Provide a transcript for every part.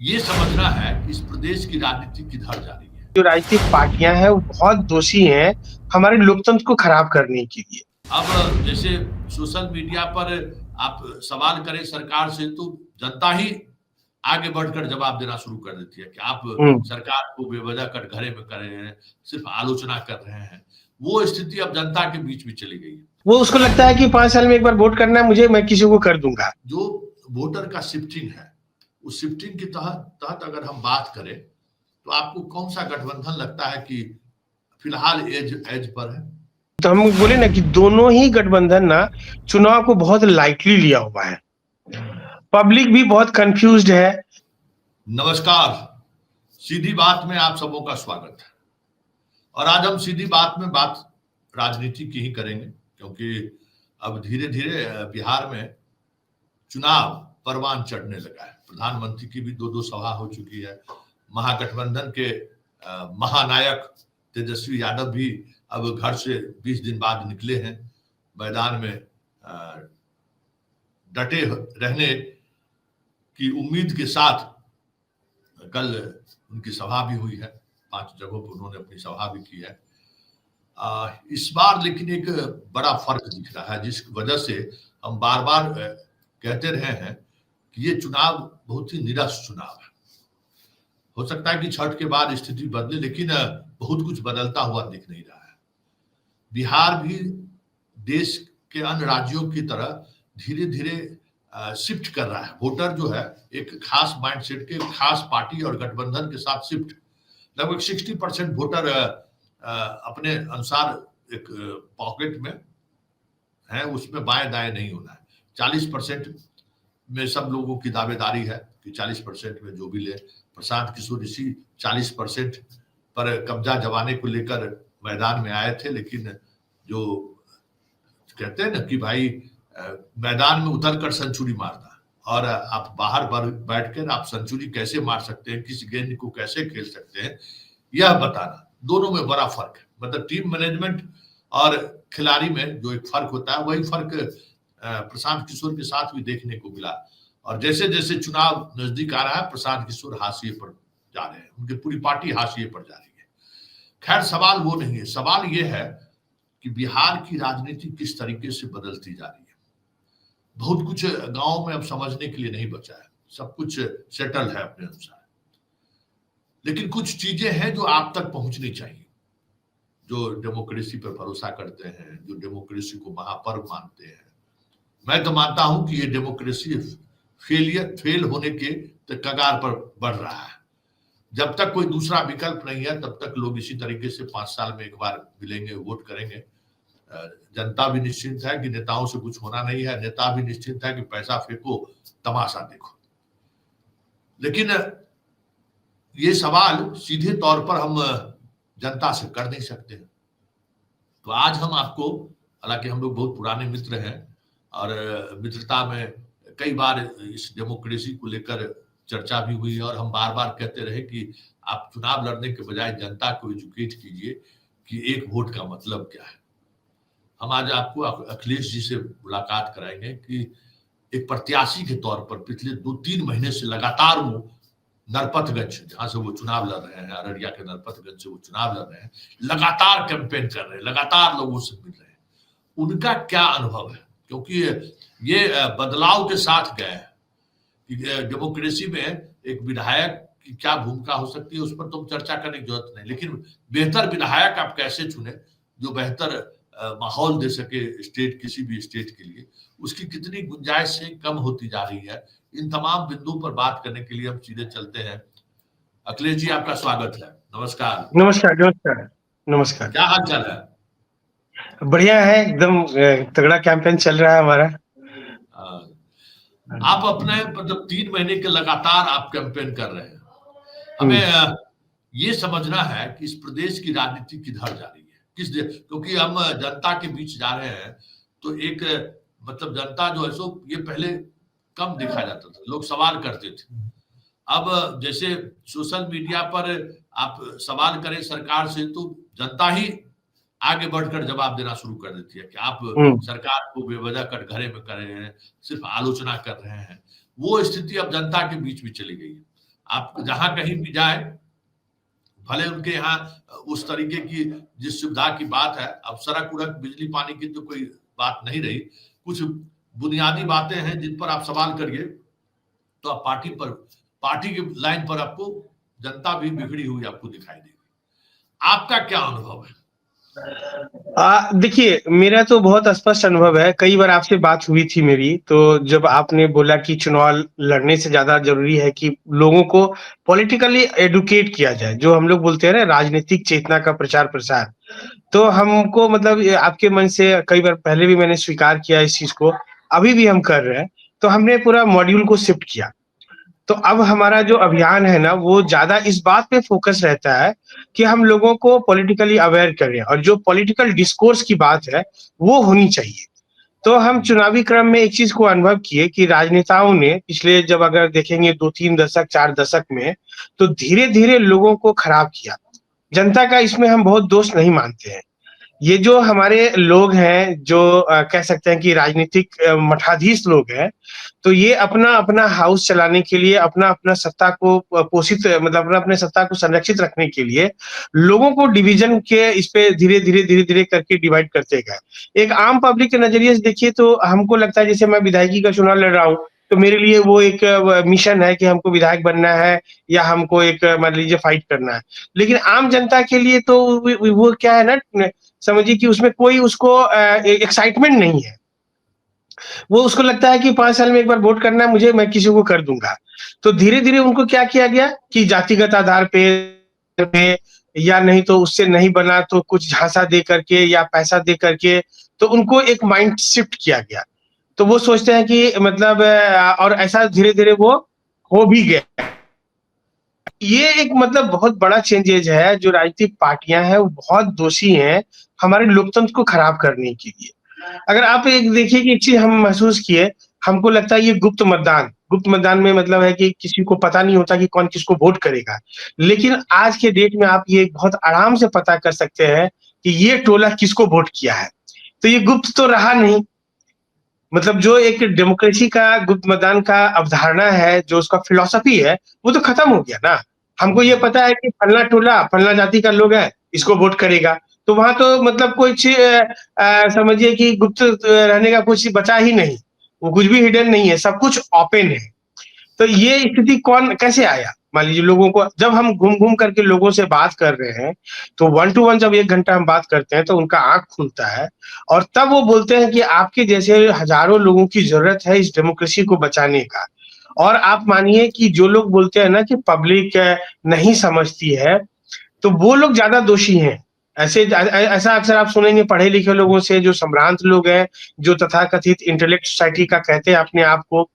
ये समझना है कि इस प्रदेश की राजनीति किधर जा रही है। जो राजनीतिक पार्टियां हैं वो बहुत दोषी हैं हमारे लोकतंत्र को खराब करने के लिए। अब जैसे सोशल मीडिया पर आप सवाल करें सरकार से तो जनता ही आगे बढ़कर जवाब देना शुरू कर देती है कि आप सरकार को बेवजह कटघरे में कर रहे हैं, सिर्फ आलोचना कर रहे हैं। वो स्थिति अब जनता के बीच में चली गई है। वो उसको लगता है कि 5 साल में एक बार वोट करना है मुझे, मैं किसी को कर दूंगा। जो वोटर का शिफ्टिंग है, उस शिफ्टिंग के तहत अगर हम बात करें तो आपको कौन सा गठबंधन लगता है कि फिलहाल एज पर है? तो हम बोले ना कि दोनों ही गठबंधन ना चुनाव को बहुत लाइटली लिया हुआ है। पब्लिक भी बहुत कंफ्यूज्ड है। नमस्कार, सीधी बात में आप सबों का स्वागत है। और आज हम सीधी बात में बात राजनीति की ही करेंगे, क्योंकि अब धीरे धीरे बिहार में चुनाव परवान चढ़ने लगा है। प्रधानमंत्री की भी दो सभा हो चुकी है। महागठबंधन के महानायक तेजस्वी यादव भी अब घर से 20 दिन बाद निकले हैं। मैदान में डटे रहने की उम्मीद के साथ कल उनकी सभा भी हुई है। 5 जगहों पर उन्होंने अपनी सभा भी की है। इस बार लेकिन एक बड़ा फर्क दिख रहा है, जिस वजह से हम बार बार कहते रहे हैं कि ये चुनाव बहुत ही निरस चुनाव है। हो सकता है कि छठ के बाद स्थिति बदले, लेकिन बहुत कुछ बदलता हुआ दिख नहीं रहा है। बिहार भी देश के अन्य राज्यों की तरह धीरे धीरे शिफ्ट कर रहा है। वोटर जो है एक खास माइंडसेट के खास पार्टी और गठबंधन के साथ शिफ्ट, लगभग 60% वोटर अपने अनुसार एक पॉकेट में है, उसमें बाएं दाएं नहीं होना है। 40% में सब लोगों की दावेदारी है कि 40% में जो भी ले। प्रशांत किशोर इसी 40% पर कब्जा जमाने को लेकर मैदान में आए थे, लेकिन जो कहते हैं ना कि भाई मैदान में उतरकर सेंचुरी मारना और आप बाहर बैठकर आप सेंचुरी कैसे मार सकते हैं, किस गेंद को कैसे खेल सकते हैं, यह बताना, दोनों में बड़ा फर्क है। मतलब टीम मैनेजमेंट और खिलाड़ी में जो एक फर्क होता है, वही फर्क प्रशांत किशोर के साथ भी देखने को मिला। और जैसे जैसे चुनाव नजदीक आ रहा है, प्रशांत किशोर हाशिए पर जा रहे हैं, उनकी पूरी पार्टी हाशिए पर जा रही है। खैर, सवाल वो नहीं है। सवाल ये है कि बिहार की राजनीति किस तरीके से बदलती जा रही है। बहुत कुछ गांव में अब समझने के लिए नहीं बचा है, सब कुछ सेटल है अपने अनुसार। लेकिन कुछ चीजें हैं जो आप तक पहुंचनी चाहिए। जो डेमोक्रेसी पर भरोसा करते हैं, जो डेमोक्रेसी को महापर्व मानते हैं, मैं तो मानता हूं कि ये डेमोक्रेसी फेल होने के कगार पर बढ़ रहा है। जब तक कोई दूसरा विकल्प नहीं है, तब तक लोग इसी तरीके से 5 साल में एक बार मिलेंगे, वोट करेंगे। जनता भी निश्चिंत है कि नेताओं से कुछ होना नहीं है, नेता भी निश्चिंत है कि पैसा फेंको, तमाशा देखो। लेकिन ये सवाल सीधे तौर पर हम जनता से कर नहीं सकते। तो आज हम आपको, हालांकि हम लोग बहुत पुराने मित्र हैं और मित्रता में कई बार इस डेमोक्रेसी को लेकर चर्चा भी हुई, और हम बार बार कहते रहे कि आप चुनाव लड़ने के बजाय जनता को एजुकेट कीजिए कि एक वोट का मतलब क्या है। हम आज आपको अखिलेश जी से मुलाकात कराएंगे कि एक प्रत्याशी के तौर पर पिछले 2-3 महीने से लगातार वो नरपतगंज, जहां से वो चुनाव लड़ रहे हैं, अररिया के नरपतगंज से वो चुनाव लड़ रहे हैं, लगातार कैंपेन कर रहे हैं, लगातार लोगों से मिल रहे हैं। उनका क्या अनुभव है, क्योंकि ये बदलाव के साथ गए हैं कि डेमोक्रेसी में एक विधायक की क्या भूमिका हो सकती है, उस पर तो चर्चा करने की जरूरत नहीं। लेकिन बेहतर विधायक आप कैसे चुने जो बेहतर माहौल दे सके स्टेट, किसी भी स्टेट के लिए, उसकी कितनी गुंजाइश से कम होती जा रही है। इन तमाम बिंदुओं पर बात करने के लिए हम सीधे चलते हैं। अखिलेश जी, आपका स्वागत है। नमस्कार। नमस्कार। नमस्कार। नमस्कार। क्या हाल चाल है? बढ़िया है, एकदम तगड़ा कैंपेन चल रहा है हमारा। आप अपने मतलब 3 महीने के लगातार आप कैंपेन कर रहे हैं। हमें ये समझना है कि इस प्रदेश की राजनीति किधर जा रही है, क्योंकि हम जनता के बीच जा रहे हैं, तो एक मतलब जनता जो है सो ये पहले कम देखा जाता था, लोग सवाल करते थे। अब जैसे सोशल मीडिया पर आप सवाल करें सरकार से तो जनता ही आगे बढ़कर जवाब देना शुरू कर देती है कि आप सरकार को बेवजह कटघरे में कर रहे हैं, सिर्फ आलोचना कर रहे हैं। वो स्थिति अब जनता के बीच में चली गई है। आप जहां कहीं भी जाए, भले उनके यहाँ उस तरीके की जिस सुविधा की बात है, अब सड़क उड़क बिजली पानी की तो कोई बात नहीं रही, कुछ बुनियादी बातें हैं जिन पर आप सवाल करिए तो आप पार्टी के लाइन पर आपको जनता भी बिगड़ी हुई आपको दिखाई देगी। आपका क्या अनुभव है? देखिए, मेरा तो बहुत स्पष्ट अनुभव है। कई बार आपसे बात हुई थी मेरी, तो जब आपने बोला कि चुनाव लड़ने से ज़्यादा ज़रूरी है कि लोगों को पॉलिटिकली एडुकेट किया जाए, जो हम लोग बोलते हैं ना राजनीतिक चेतना का प्रचार-प्रसार। तो हमको मतलब ये आपके मन से कई बार पहले भी मैंने स्वीकार किया इस चीज़ को, अभी भी हम कर रहे हैं। तो हमने पूरा मॉड्यूल को शिफ्ट किया। तो अब हमारा जो अभियान है ना, वो ज़्यादा इस बात पे फ़ोकस रहता है कि हम लोगों को पॉलिटिकली अवेयर करें और जो पॉलिटिकल डिस्कोर्स की बात है, वो होनी चाहिए। तो हम चुनावी क्रम में एक चीज़ को अनुभव किए कि राजनेताओं ने पिछले जब अगर देखेंगे 2-3 दशक, 4 दशक में, तो धीरे-धीरे लोगों को खराब किया। जनता का इसमें हम बहुत दोष नहीं मानते हैं। ये जो हमारे लोग हैं, जो कह सकते हैं कि राजनीतिक मठाधीश लोग हैं, तो ये अपना-अपना हाउस चलाने के लिए, अपना-अपना सत्ता को पोषित मतलब अपना-अपने सत्ता को संरक्षित रखने के लिए, लोगों को डिवीज़न के इस पे धीरे-धीरे, धीरे-धीरे करके डिवाइड करते गए। एक आम पब्लिक के नज़रिए से देखिए तो हमको लगता है जैसे मैं विधायकी का चुनाव लड़ रहा हूँ, तो मेरे लिए वो एक मिशन है कि हमको विधायक बनना है या हमको एक मान लीजिए फाइट करना है। लेकिन आम जनता के लिए तो वो क्या है ना, समझिए कि उसमें कोई उसको एक्साइटमेंट नहीं है। वो उसको लगता है कि 5 साल में एक बार वोट करना है मुझे, मैं किसी को कर दूँगा। तो धीरे-धीरे उनको क्या किया गया कि जातिगत आधार पे या नहीं तो उससे नहीं बना तो कुछ झांसा दे करके या पैसा दे करके, तो उनको एक माइंड शिफ्ट किया गया। तो वो सोचते हैं कि मतलब और ऐसा धीरे-धीरे वो हो भी गया। ये एक मतलब बहुत बड़ा चेंजेज़ है, जो राजनीतिक पार्टियाँ हैं, वो बहुत दोषी हैं, हमारे लोकतंत्र को खराब करने के लिए। अगर आप एक देखिए कि एक चीज़ हम महसूस किए, हमको लगता है ये गुप्त मतदान में मतलब है कि किसी को पता नहीं होता कि कौन किसको वोट करेगा। लेकिन आज के डेट में आप ये बहुत आराम से पता कर सकते हैं कि ये टोला किसको वोट किया है। तो ये गुप्त तो रहा नहीं। मतलब जो एक डेमोक्रेसी का गुप्त मतदान का अवधारणा है, जो उसका फिलॉसफी है, वो तो खत्म हो गया ना। हमको ये पता है कि फलना टोला, फलना जाति का लोग है, इसको वोट करेगा। तो वहाँ तो मतलब कुछ समझिए कि गुप्त रहने का कुछ बचा ही नहीं। वो कुछ भी हिडन नहीं है, सब कुछ ओपन है। तो ये स्थिति कौन कैसे आया? मान लीजिए लोगों को जब हम घूम-घूम करके लोगों से बात कर रहे हैं, तो 1 टू 1 जब 1 घंटा हम बात करते हैं, तो उनका आँख खुलता है और तब वो बोलते हैं कि आपके जैसे हज़ारों लोगों की ज़रूरत है इस डेमोक्रेसी को बचाने का। और आप मानिए कि जो लोग बोलते हैं ना कि पब्लिक नहीं समझती है, तो वो लोग ज़्यादा दोषी हैं। ऐसा अक्सर आप सुनेंगे पढ़े-लिखे लोगों से, जो संभ्रांत लोग हैं, जो तथाकथित इंटेलेक्ट सोसाइटी का कहते हैं अपने आप को,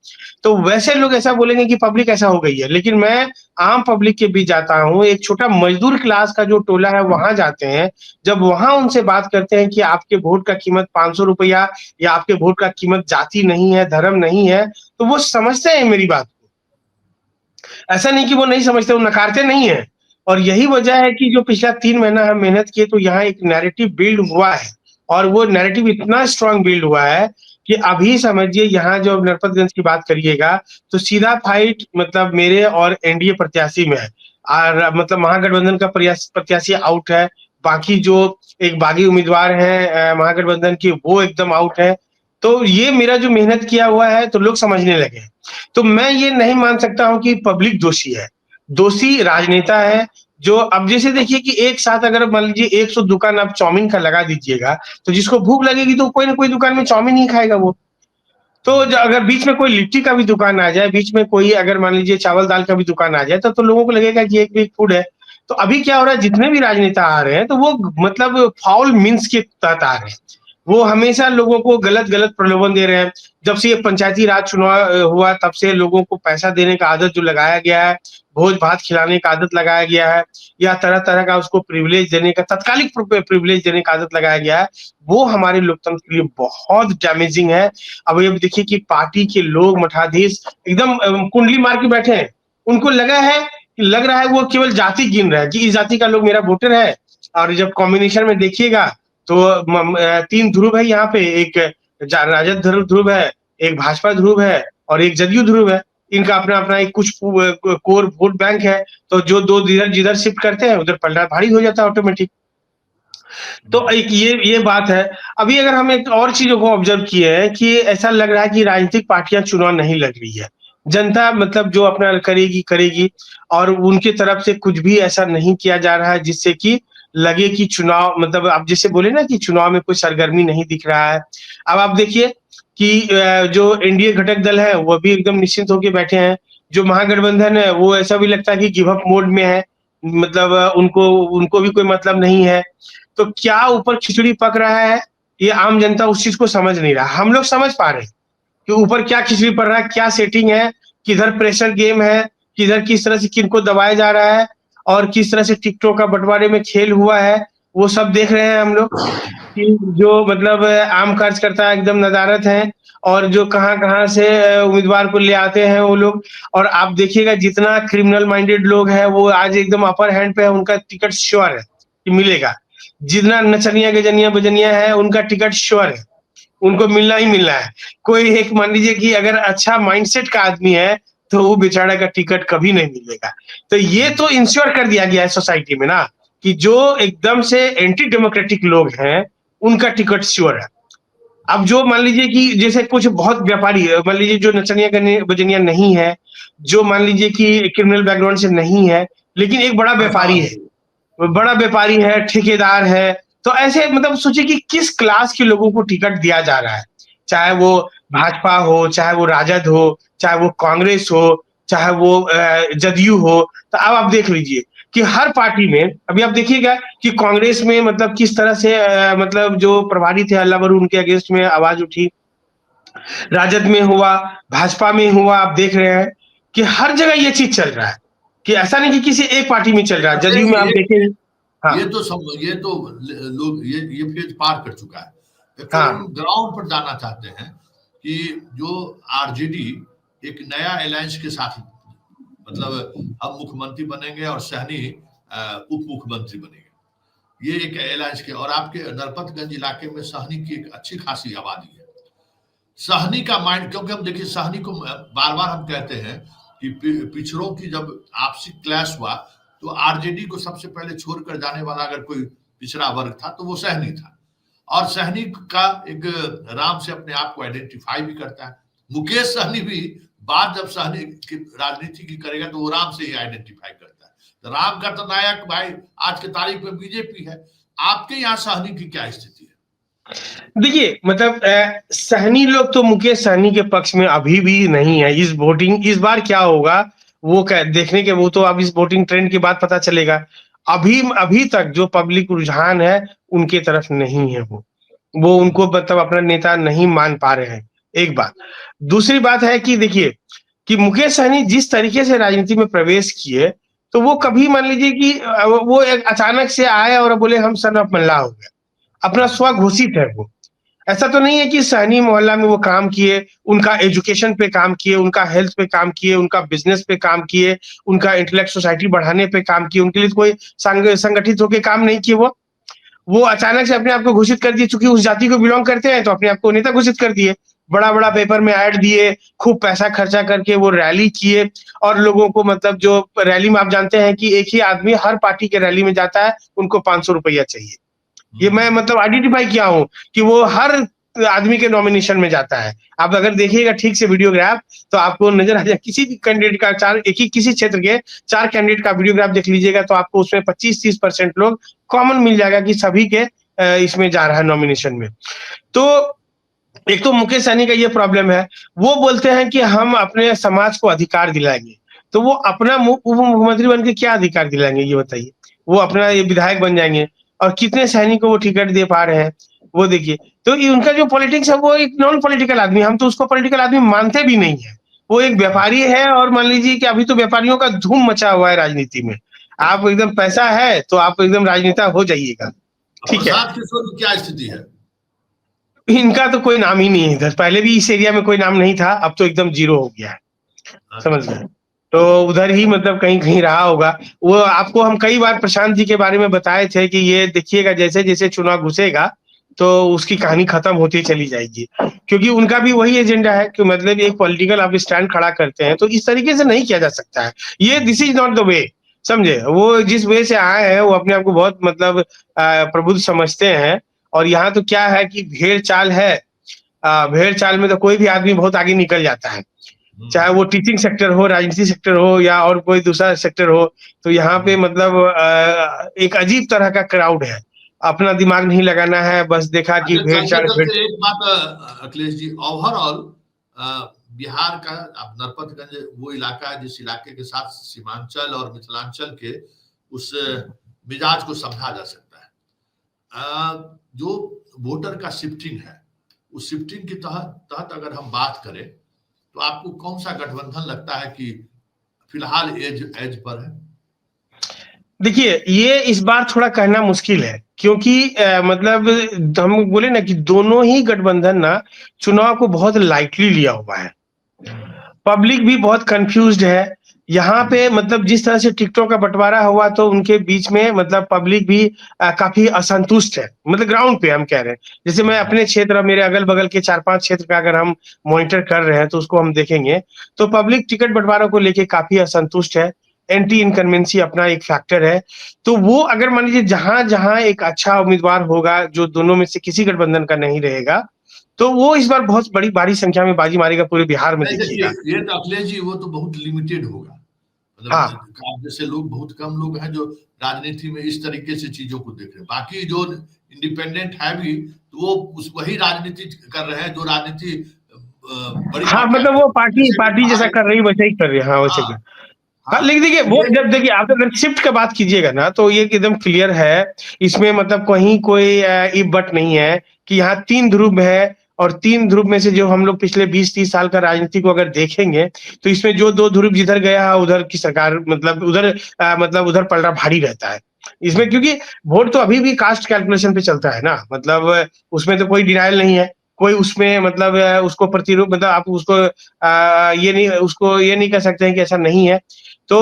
तो वैसे लोग ऐसा बोलेंगे कि पब्लिक ऐसा हो गई है। लेकिन मैं आम पब्लिक के बीच जाता हूँ, एक छोटा मज़दूर क्लास का जो टोला है, वहाँ जाते हैं। जब वहाँ उनसे बात करते हैं कि आपके वोट का कीमत ₹500 या आपके वोट का कीमत जाति नहीं है, धर्म नहीं है, तो वो समझते हैं मेरी बात को। ऐसा नहीं कि वो नहीं समझते, वो नकारते नहीं हैं। और यही वजह है कि जो पिछला 3 महीना हम मेहनत किए, तो यहाँ एक नैरेटिव बिल्ड हुआ है और वो नैरेटिव इतना स्ट्रॉन्ग बिल्ड हुआ है कि अभी समझिए यहाँ जो नरपतगंज की बात करिएगा, तो सीधा फाइट मतलब मेरे और एनडीए प्रत्याशी में है। और मतलब महागठबंधन का प्रत्याशी आउट है, बाकी जो एक बागी उम्मीदवार हैं महागठबंधन के, वो एकदम आउट है। तो ये मेरा जो मेहनत किया हुआ है, तो लोग समझने लगे हैं। तो मैं ये नहीं मान सकता हूँ कि पब्लिक दोषी है। दोषी राजनेता है, जो अब जैसे देखिए कि एक साथ अगर मान लीजिए 100 दुकान आप चाउमीन का लगा दीजिएगा, तो जिसको भूख लगेगी तो कोई ना कोई दुकान में चाउमीन ही खाएगा वो। तो अगर बीच में कोई लिट्टी का भी दुकान आ जाए, बीच में कोई अगर मान लीजिए चावल दाल का भी दुकान आ जाए, तो लोगों को लगेगा कि एक भी फूड है। तो अभी क्या हो रहा है, जितने भी राजनेता आ रहे हैं, तो वो मतलब फाउल मीन्स के तहत आ रहे हैं। वो हमेशा लोगों को गलत-गलत प्रलोभन दे रहे हैं। जब से ये पंचायती राज चुनाव हुआ, तब से लोगों को पैसा देने का आदत जो लगाया गया है, भोज-भात खिलाने का आदत लगाया गया है या तरह-तरह का उसको प्रिविलेज देने का तात्कालिक प्रिविलेज देने का आदत लगाया गया है, वो हमारे लोकतंत्र के लिए बहुत डैमेजिंग है। अब ये देखिए कि पार्टी के लोग मठाधीश एकदम कुंडली मार के बैठे हैं। उनको लग रहा है वो केवल जाति गिन रहा है कि इस जाति का लोग मेरा वोटर है। और जब कॉम्बिनेशन में देखिएगा तो 3 ध्रुव है यहाँ पे, एक राजद ध्रुव है, एक भाजपा ध्रुव है और एक जदयू ध्रुव है। इनका अपना अपना एक कुछ कोर वोट बैंक है, तो जो दो जिधर जिधर शिफ्ट करते हैं उधर पलड़ा भारी हो जाता है ऑटोमेटिक। तो एक ये बात है। अभी अगर हम एक और चीजों को ऑब्जर्व किए हैं कि ऐसा लग रहा है कि राजनीतिक पार्टियां चुनाव नहीं लड़ रही है, जनता मतलब जो अपना करेगी करेगी, और उनके तरफ से कुछ भी ऐसा नहीं किया जा रहा है जिससे कि लगे कि चुनाव मतलब आप जैसे बोले ना कि चुनाव में कोई सरगर्मी नहीं दिख रहा है। अब आप देखिए कि जो एनडीए घटक दल है वो भी एकदम निश्चिंत होकर बैठे हैं, जो महागठबंधन है वो ऐसा भी लगता है कि गिव अप मोड में है, मतलब उनको उनको भी कोई मतलब नहीं है। तो क्या ऊपर खिचड़ी पक रहा है, ये आम जनता उस चीज को समझ नहीं रहा। हम लोग समझ पा रहे हैं कि ऊपर क्या खिचड़ी पड़ रहा है, क्या सेटिंग है, किधर प्रेशर गेम है, किधर किस तरह से किनको दबाया जा रहा है, और किस तरह से टिकटों का बंटवारे में खेल हुआ है, वो सब देख रहे हैं हम लोग। कि जो मतलब आम कार्यकर्ता एकदम नदारत हैं, और जो कहाँ-कहाँ से उम्मीदवार को ले आते हैं वो लोग। और आप देखिएगा जितना क्रिमिनल माइंडेड लोग हैं वो आज एकदम अपर हैंड पे है, उनका टिकट श्योर है कि मिलेगा। जितना नचनिया गजनिया बजनिया है उनका टिकट श्योर है, उनको मिलना ही मिलना है। कोई एक मान लीजिए कि अगर अच्छा माइंडसेट का आदमी है तो वो बेचारा का टिकट कभी नहीं मिलेगा। तो ये तो इंश्योर कर दिया गया है सोसाइटी में ना, कि जो एकदम से एंटी डेमोक्रेटिक लोग हैं उनका टिकट श्योर है। अब जो मान लीजिए कि जैसे कुछ बहुत व्यापारी है, मान लीजिए जो नचनिया बजनिया नहीं है, जो मान लीजिए कि क्रिमिनल बैकग्राउंड से नहीं है, लेकिन एक बड़ा व्यापारी है, बड़ा व्यापारी है, ठेकेदार है, तो ऐसे मतलब सोचिए कि किस क्लास के लोगों को टिकट दिया जा रहा है। चाहे वो भाजपा हो, चाहे वो राजद हो, चाहे वो कांग्रेस हो, चाहे वो जदयू हो। तो अब आप देख लीजिए कि हर पार्टी में अभी आप देखिएगा कि कांग्रेस में मतलब किस तरह से मतलब जो प्रभारी थे अल्लाह बरू उनके अगेंस्ट में आवाज उठी, राजद में हुआ, भाजपा में हुआ। आप देख रहे हैं कि हर जगह ये चीज चल रहा है, कि ऐसा नहीं कि किसी एक पार्टी में चल रहा है। जदयू में आप देखेंगे, ये हाँ ये तो लोग ये फेज पार कर चुका है। फिर हम हाँ ग्राउंड पर जाना चाहते हैं कि जो आरजेडी एक नया अलायंस के साथ, मतलब हम मुख्यमंत्री बनेंगे और सहनी उप मुख्यमंत्री बनेंगे, ये एक अलायंस के। और आपके नरपतगंज इलाके में सहनी की एक अच्छी खासी आबादी है। सहनी का माइंड, क्योंकि हम देखिए सहनी को बार बार हम कहते हैं कि पिछड़ों की जब आपसी क्लैश हुआ तो आरजेडी को सबसे पहले छोड़कर जाने वाला अगर कोई पिछड़ा वर्ग था तो वो सहनी था। और सहनी का एक राम से अपने आप को आइडेंटिफाई भी करता है। मुकेश सहनी भी बात जब सहनी की राजनीति की करेगा तो वो राम से ही आइडेंटिफाई करता है। तो राम का तो नायक भाई आज के तारीख में बीजेपी है। आपके यहाँ सहनी की क्या स्थिति है? देखिए मतलब सहनी लोग तो मुकेश सहनी के पक्ष में अभी भी नहीं है। इस वोटिंग इस बार क्या होगा वो देखने के, वो तो अब इस वोटिंग ट्रेंड के बाद पता चलेगा। अभी अभी तक जो पब्लिक रुझान है उनके तरफ नहीं है। वो उनको मतलब अपना नेता नहीं मान पा रहे हैं, एक बात। दूसरी बात है कि देखिए कि मुकेश सहनी जिस तरीके से राजनीति में प्रवेश किए, तो वो कभी मान लीजिए कि वो एक अचानक से आए और बोले हम सन ऑफ मल्लाह हो गए, अपना स्वघोषित है वो। ऐसा तो नहीं है कि सहनी मोहल्ला में वो काम किए, उनका एजुकेशन पे काम किए, उनका हेल्थ पे काम किए, उनका बिजनेस पे काम किए, उनका इंटेलेक्ट सोसाइटी बढ़ाने पे काम किए, उनके लिए कोई संगठित होकर काम नहीं किए। वो अचानक से अपने आप को घोषित कर दिए, चूंकि उस जाति को बिलोंग करते हैं तो अपने आप को नेता घोषित कर दिए। बड़ा बड़ा पेपर में ऐड दिए, खूब पैसा खर्चा करके वो रैली किए, और लोगों को मतलब जो रैली में आप जानते हैं कि एक ही आदमी हर पार्टी के रैली में जाता है, उनको 500 रुपया चाहिए। ये मैं मतलब आइडेंटिफाई किया हूँ कि वो हर आदमी के नॉमिनेशन में जाता है। आप अगर देखिएगा ठीक से वीडियोग्राफ तो आपको नजर आ जाए, किसी भी कैंडिडेट का चार एक ही किसी क्षेत्र के 4 कैंडिडेट का वीडियोग्राफ देख लीजिएगा तो आपको उसमें 25-30% लोग कॉमन मिल जाएगा कि सभी के इसमें जा रहा है नॉमिनेशन में। तो एक तो मुकेश सहनी का ये प्रॉब्लम है, वो बोलते हैं कि हम अपने समाज को अधिकार दिलाएंगे। तो वो अपना उप मुख्यमंत्री बन के क्या अधिकार दिलाएंगे ये बताइए? वो अपना ये विधायक बन जाएंगे, और कितने सैनिक को वो टिकट दे पा रहे हैं वो देखिए। तो उनका जो पॉलिटिक्स है वो एक नॉन पॉलिटिकल आदमी, हम तो उसको पॉलिटिकल आदमी मानते भी नहीं है। वो एक व्यापारी है, और मान लीजिए कि अभी तो व्यापारियों का धूम मचा हुआ है राजनीति में। आप एकदम पैसा है तो आप एकदम राजनेता हो जाइएगा, ठीक है। प्रसाद किशोर की क्या स्थिति है? इनका तो कोई नाम ही नहीं है इधर, पहले भी इस एरिया में कोई नाम नहीं था, अब तो एकदम जीरो हो गया है, समझ गए। तो उधर ही मतलब कहीं कहीं रहा होगा वो। आपको हम कई बार प्रशांत जी के बारे में बताए थे कि ये देखिएगा जैसे जैसे चुनाव घुसेगा तो उसकी कहानी खत्म होती चली जाएगी, क्योंकि उनका भी वही एजेंडा है कि मतलब एक पॉलिटिकल आप स्टैंड खड़ा करते हैं तो इस तरीके से नहीं किया जा सकता है। ये this is not the way, समझे? वो जिस वे से आए हैं वो अपने आप को बहुत मतलब प्रबुद्ध समझते हैं। और यहाँ तो क्या है कि भेड़ चाल है, भेड़ चाल में तो कोई भी आदमी बहुत आगे निकल जाता है, चाहे वो टीचिंग सेक्टर हो, राजनीति सेक्टर हो, या और कोई दूसरा सेक्टर हो। तो यहाँ पे मतलब एक अजीब तरह का क्राउड है, अपना दिमाग नहीं लगाना है, बस देखा कि अच्छा, भेड़ चलते चाल भेड़। चलते एक बात अखिलेश जी, ओवरऑल बिहार का अब नरपतगंज वो इलाका है जिस इलाके के साथ सीमांचल और मिथिलांचल के उस मिजाज को समझा जा सकता है। जो वोटर का शिफ्टिंग है, उस शिफ्टिंग के तहत अगर हम बात करें तो आपको कौन सा गठबंधन लगता है कि फिलहाल एज पर है? देखिए, ये इस बार थोड़ा कहना मुश्किल है, क्योंकि मतलब हम बोले ना कि दोनों ही गठबंधन ना चुनाव को बहुत लाइटली लिया हुआ है। पब्लिक भी बहुत कंफ्यूज्ड है यहाँ पे, मतलब जिस तरह से टिकटों का बंटवारा हुआ तो उनके बीच में मतलब पब्लिक भी काफी असंतुष्ट है, मतलब ग्राउंड पे हम कह रहे हैं। जैसे मैं अपने क्षेत्र, मेरे अगल बगल के 4-5 क्षेत्र का अगर हम मॉनिटर कर रहे हैं तो उसको हम देखेंगे तो पब्लिक टिकट बंटवारा को लेके काफी असंतुष्ट है। एंटी इनकन्वेंसी अपना एक फैक्टर है। तो वो अगर मान लीजिए जहां जहां एक अच्छा उम्मीदवार होगा जो दोनों में से किसी गठबंधन का नहीं रहेगा, तो वो इस बार बहुत बड़ी भारी संख्या में बाजी मारेगा पूरे बिहार में, नहीं देखिए, देखिएगा। ये तो अखिलेश जी वो तो बहुत लिमिटेड होगा, मतलब हाँ आप जैसे लोग, बहुत कम लोग हैं जो राजनीति में इस तरीके से चीजों को देख रहे हैं। बाकी जो इंडिपेंडेंट है भी, तो वो उस वही राजनीति कर रहे हैं जो राजनीति बड़ी हाँ, मात्रा मतलब में, वो पार्टी जैसे कि पार्टी जैसा बाहर। कर रही है वैसा ही कर रही है, हाँ वैसे हाँ, कर। हाँ, हाँ, लेकिन देखिए तो वो ये जब देखिए आप अगर शिफ्ट का बात कीजिएगा ना तो ये एकदम क्लियर है, इसमें मतलब कहीं कोई इफ बट नहीं है कि यहाँ 3 ध्रुव है, और 3 ध्रुव में से जो हम लोग पिछले 20-30 साल का राजनीति को अगर देखेंगे तो इसमें जो 2 ध्रुव जिधर गया है उधर की सरकार, मतलब उधर मतलब उधर पलड़ा भारी रहता है इसमें, क्योंकि वोट तो अभी भी कास्ट कैलकुलेशन पे चलता है ना, मतलब उसमें तो कोई डिनाइल नहीं है, कोई उसमें मतलब उसको प्रतिरूप, मतलब आप उसको ये नहीं, उसको ये नहीं कह सकते हैं कि ऐसा नहीं है। तो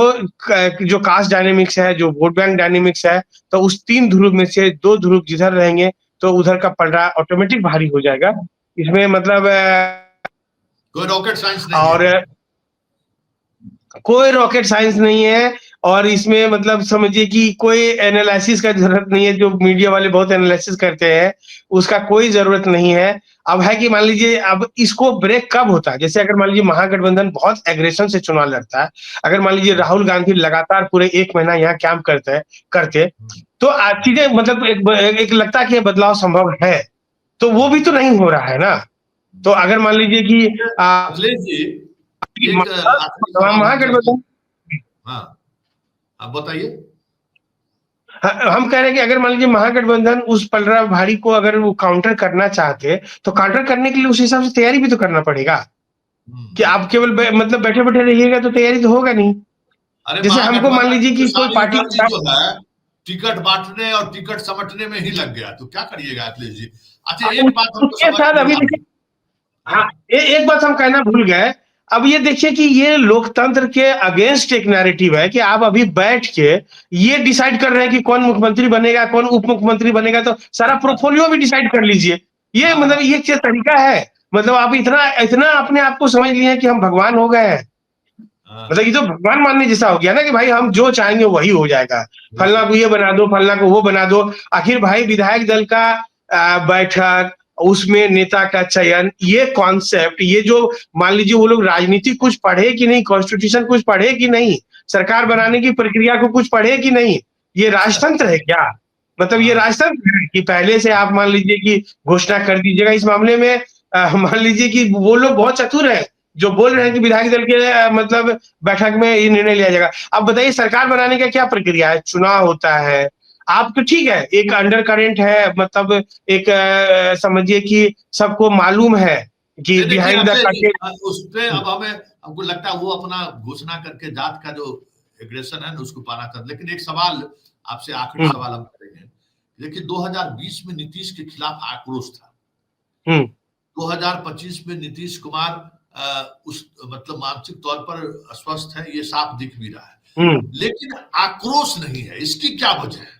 जो कास्ट डायनेमिक्स है, जो वोट बैंक डायनेमिक्स है, तो उस 3 ध्रुव में से 2 ध्रुव जिधर रहेंगे तो उधर का पलड़ा ऑटोमेटिक भारी हो जाएगा। इसमें मतलब कोई रॉकेट साइंस नहीं है। और कोई रॉकेट साइंस नहीं है। और इसमें मतलब समझिए कि कोई एनालिसिस का जरूरत नहीं है, जो मीडिया वाले बहुत एनालिसिस करते हैं उसका कोई जरूरत नहीं है। अब है कि मान लीजिए अब इसको ब्रेक कब होता है, जैसे अगर मान लीजिए महागठबंधन बहुत एग्रेशन से चुनाव लड़ता है, अगर मान लीजिए राहुल गांधी लगातार पूरे 1 महीना यहाँ कैंप करते तो चीजें मतलब एक लगता है कि ये बदलाव संभव है, तो वो भी तो नहीं हो रहा है ना। तो अगर मान लीजिए कि अखिलेश जी, एक आखिरी सवाल हम करते हैं। महागठबंधन, हाँ, आप बताइए। हम कह रहे हैं कि अगर मान लीजिए महागठबंधन उस पलड़ा भारी को अगर वो काउंटर करना चाहते तो काउंटर करने के लिए उस हिसाब से तैयारी भी तो करना पड़ेगा, कि हम्म। आप केवल मतलब बैठे बैठे रहिएगा तो तैयारी तो होगा नहीं। अरे जैसे हमको मान महागठबंधन लीजिए की तो कि कोई सारी पार्टी एनर्जी जो है टिकट बांटने और टिकट समटने में ही लग गया, तो क्या करिएगा अखिलेश जी? अच्छा, एक बात हमको उसके समझ साथ में अभी आ देखिए, गई। हाँ, हाँ, एक बात हम कहना भूल गए। अब ये देखिए कि ये लोकतंत्र के अगेंस्ट एक नैरेटिव है कि आप अभी बैठ के ये डिसाइड कर रहे हैं कि कौन मुख्यमंत्री बनेगा, कौन उप मुख्यमंत्री बनेगा, तो सारा पोर्टफोलियो भी डिसाइड कर लीजिए। ये मतलब हाँ, ये क्या तरीका है? मतलब आप इतना इतना अपने आप को समझ लिए हैं कि हम भगवान हो गए हैं। हाँ, मतलब ये तो भगवान मानने जैसा हो गया ना कि भाई हम जो चाहेंगे वही हो जाएगा, फलना बिल्कुल। को ये बना दो, फलना को वो बना दो। आखिर भाई विधायक दल का बैठक, उसमें नेता का चयन, ये कॉन्सेप्ट, ये जो मान लीजिए वो लोग राजनीति कुछ पढ़े कि नहीं, कॉन्स्टिट्यूशन कुछ पढ़े कि नहीं, सरकार बनाने की प्रक्रिया को कुछ पढ़े कि नहीं, ये अच्छा। राजतंत्र है क्या? मतलब ये हाँ, राजतंत्र है कि पहले से आप मान लीजिए कि घोषणा कर दीजिएगा। इस मामले में मान लीजिए कि वो लोग बहुत चतुर है जो बोल रहे हैं कि विधायक दल के मतलब बैठक में ये निर्णय लिया जाएगा। अब बताइए सरकार बनाने का क्या प्रक्रिया है? चुनाव होता है, आप तो ठीक है, एक अंडर करेंट है, मतलब एक समझिए कि सबको मालूम है कि नहीं देखिए behind the Akshay ji, curtain. उस पे अब हमें, हमको लगता है वो अपना घोषणा करके जात का जो एग्रेशन है ना उसको पाना था। लेकिन एक सवाल आपसे, आखिरी सवाल हम करेंगे। देखिए 2020 में नीतीश के खिलाफ आक्रोश था, 2025 में नीतीश कुमार उस मतलब मानसिक तौर पर अस्वस्थ है, ये साफ दिख भी रहा है, लेकिन आक्रोश नहीं है, इसकी क्या वजह है?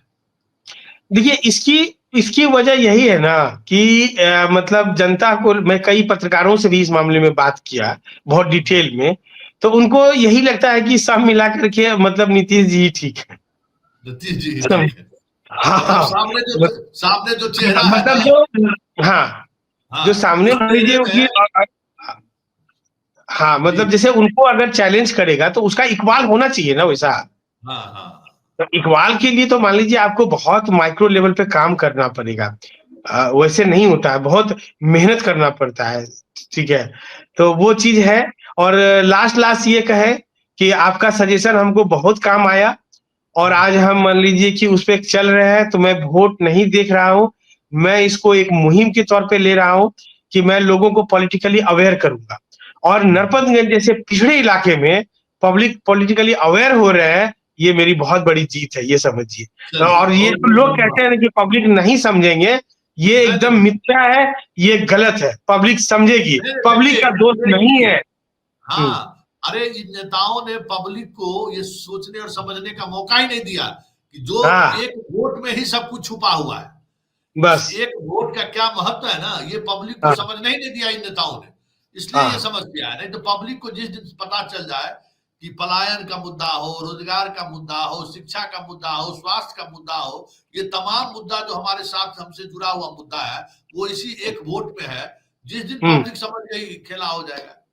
देखिए इसकी इसकी वजह यही है ना कि मतलब जनता को, मैं कई पत्रकारों से भी इस मामले में बात किया बहुत डिटेल में, तो उनको यही लगता है कि सब मिला करके मतलब नीतीश जी ही ठीक है। नीतीश जी ही सम- ठीक है। हाँ मतलब हाँ, सामने जो चेहरा है ना, मतलब जो, हाँ, जो हाँ, सामने उस मान लीजिए चेहरे उनकी, में हाँ, जी, मतलब जैसे उनको अगर चैलेंज करेगा तो उसका इकबाल होना चाहिए ना वैसा। हाँ हाँ तो इकबाल के लिए तो मान लीजिए आपको बहुत माइक्रो लेवल पे काम करना पड़ेगा। वैसे नहीं होता है, बहुत मेहनत करना पड़ता है। ठीक है, तो वो चीज है। और लास्ट लास्ट ये कहे कि आपका सजेशन हमको बहुत काम आया, और आज हम मान लीजिए कि उस पे चल रहे हैं, तो मैं वोट नहीं देख रहा हूँ, मैं इसको एक मुहिम के तौर पे ले रहा हूँ कि मैं लोगों को पॉलिटिकली अवेयर करूंगा। और नरपतगंज जैसे पिछड़े इलाके में पब्लिक पॉलिटिकली अवेयर हो रहे हैं, ये मेरी बहुत बड़ी जीत है, ये समझिए। चलिए, और ये बहुत जो बहुत लोग कहते धन्यवाद। हैं कि पब्लिक नहीं समझेंगे, ये नहीं एकदम नहीं मिथ्या है, ये गलत है, पब्लिक समझेगी, नहीं, पब्लिक का देखिए दोष नहीं देखिए, है। हम्म, हाँ, अरे इन नेताओं ने पब्लिक को ये सोचने और समझने का मौका ही नहीं दिया कि जो हाँ, एक वोट में ही सब कुछ छुपा हुआ है। इस बस, एक वोट का क्या महत्व है ना, ये पब्लिक को हाँ, समझने ही नहीं दिया इन नेताओं ने। इसलिए ये हाँ, समस्या है। नहीं तो पब्लिक को जिस दिन पता चल जाए कि पलायन का मुद्दा हो, रोजगार का मुद्दा हो, शिक्षा का मुद्दा हो, स्वास्थ्य का मुद्दा हो, ये तमाम मुद्दा जो हमारे साथ हमसे जुड़ा हुआ मुद्दा है, वो इसी एक वोट में है। जिस दिन हम्म। पब्लिक समझ गई, खेला हो जाएगा।